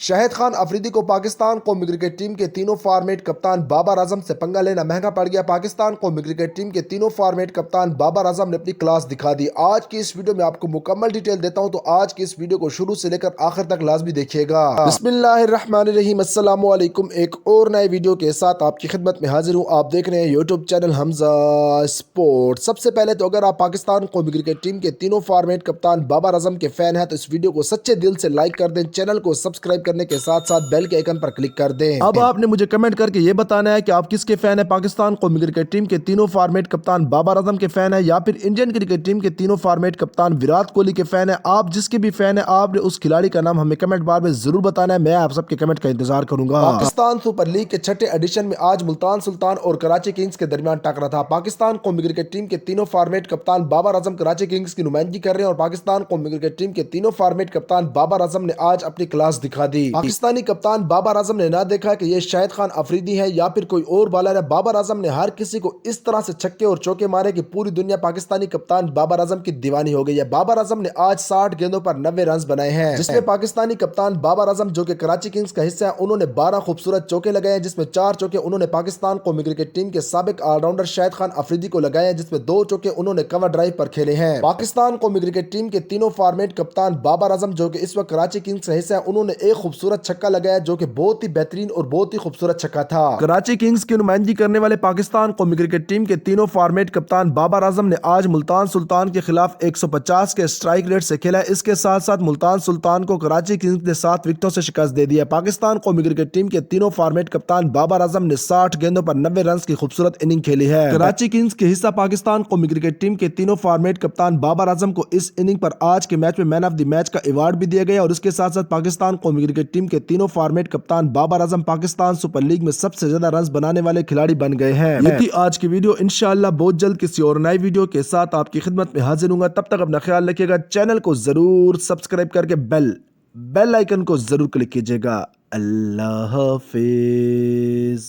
شاہد خان افریدی کو پاکستان قومی cricket team کے تینوں فارمیٹ کپتان بابر اعظم سے پنگا لینا مہنگا پڑ گیا۔ پاکستان قومی کرکٹ ٹیم کے تینوں فارمیٹ کپتان بابر اعظم نے اپنی کلاس دکھا دی۔ آج کی اس ویڈیو میں آپ کو مکمل ڈیٹیل دیتا ہوں، تو آج کی اس ویڈیو کو شروع سے لے کر آخر تک لازمی دیکھیے گا۔ بسم اللہ الرحمن الرحیم، السلام علیکم۔ ایک اور نئے ویڈیو کے ساتھ آپ کی خدمت میں حاضر ہوں۔ آپ دیکھ رہے ہیں یوٹیوب چینل حمزہ اسپورٹ۔ سب سے پہلے تو اگر آپ پاکستان قومی کرکٹ ٹیم کے تینوں فارمیٹ کپتان بابر اعظم کے فین ہیں تو اس ویڈیو کو سچے دل سے لائک کر دیں، چینل کو سبسکرائب کرنے کے ساتھ ساتھ بیل کے آئیکن پر کلک کر دیں۔ اب آپ نے مجھے کمنٹ کر کے یہ بتانا ہے کہ آپ کس کے فین ہیں، پاکستان قومی کرکٹ ٹیم کے تینوں فارمیٹ کپتان بابر اعظم کے فین ہیں یا پھر انڈین کرکٹ ٹیم کے تینوں فارمیٹ کپتان وراٹ کوہلی کے فین ہیں۔ آپ جس کے بھی فین ہیں، آپ نے اس کھلاڑی کا نام ہمیں کمنٹ بار میں ضرور بتانا ہے، میں آپ سب کے کمنٹ کا انتظار کروں گا۔ پاکستان سپر لیگ کے چھٹے ایڈیشن میں آج ملتان سلطان اور کراچی کنگز کے درمیان ٹکرا تھا۔ پاکستان قومی کرکٹ ٹیم کے تینوں فارمیٹ کپتان بابر اعظم کراچی کنگز کی نمائندگی کر رہے ہیں اور پاکستان قومی کرکٹ ٹیم کے تینوں فارمیٹ کپتان بابر اعظم نے آج اپنی کلاس دکھا دی۔ پاکستانی کپتان بابر اعظم نے نہ دیکھا کہ یہ شاہد خان افریدی ہے یا پھر کوئی اور بالر ہے۔ بابر اعظم نے ہر کسی کو اس طرح سے چھکے اور چوکے مارے کہ پوری دنیا پاکستانی کپتان بابر اعظم کی دیوانی ہو گئی ہے۔ بابر اعظم نے آج 60 گیندوں پر 90 رنز بنائے ہیں، جس میں پاکستانی کپتان بابر اعظم جو کہ کراچی کنگز کا حصہ ہے، انہوں نے 12 خوبصورت چوکے لگائے ہیں، جس میں 4 چوکے انہوں نے پاکستان قومی کرکٹ ٹیم کے سابق آل راؤنڈر شاہد خان افریدی کو لگائے ہیں، جس میں 2 چوکے انہوں نے کور ڈرائیو پر کھیلے ہیں۔ پاکستان قومی کرکٹ ٹیم کے تینوں فارمیٹ کپتان بابر اعظم جو کہ اس وقت کراچی کنگز کا حصہ ہے، انہوں نے ایک خوبصورت چھکا لگایا جو کہ بہت ہی بہترین اور بہت ہی خوبصورت چھکا تھا۔ کراچی کنگز کی نمائندگی کرنے والے پاکستان قومی کرکٹ ٹیم کے تینوں فارمیٹ کپتان بابر اعظم نے آج ملتان سلطان کے خلاف 150 کے اسٹرائک ریٹ سے کھیلا ہے۔ اس کے ساتھ ساتھ ملتان سلطان کو کراچی کنگز نے 7 وکٹوں سے شکست دے دی ہے۔ پاکستان قومی کرکٹ ٹیم کے تینوں فارمیٹ کپتان بابر اعظم نے 60 گیندوں پر 90 رنز کی خوبصورت اننگ کھیلی ہے۔ کراچی کنگز کے حصہ پاکستان قومی کرکٹ ٹیم کے تینوں فارمیٹ کپتان بابر اعظم کو اس اننگ پر آج کے میچ میں مین آف دی میچ کا ایوارڈ بھی دیا گیا اور اس کے ساتھ ساتھ پاکستان قومی کرکٹ ٹیم کے تینوں فارمیٹ کپتان بابر اعظم پاکستان سپر لیگ میں سب سے زیادہ رنز بنانے والے کھلاڑی بن گئے ہیں۔ یہ تھی آج کی ویڈیو، انشاءاللہ بہت جلد کسی اور نئی ویڈیو کے ساتھ آپ کی خدمت میں حاضر ہوں گا۔ تب تک اپنا خیال رکھیے گا، چینل کو ضرور سبسکرائب کر کے بیل آئیکن کو ضرور کلک کیجیے گا۔ اللہ حافظ۔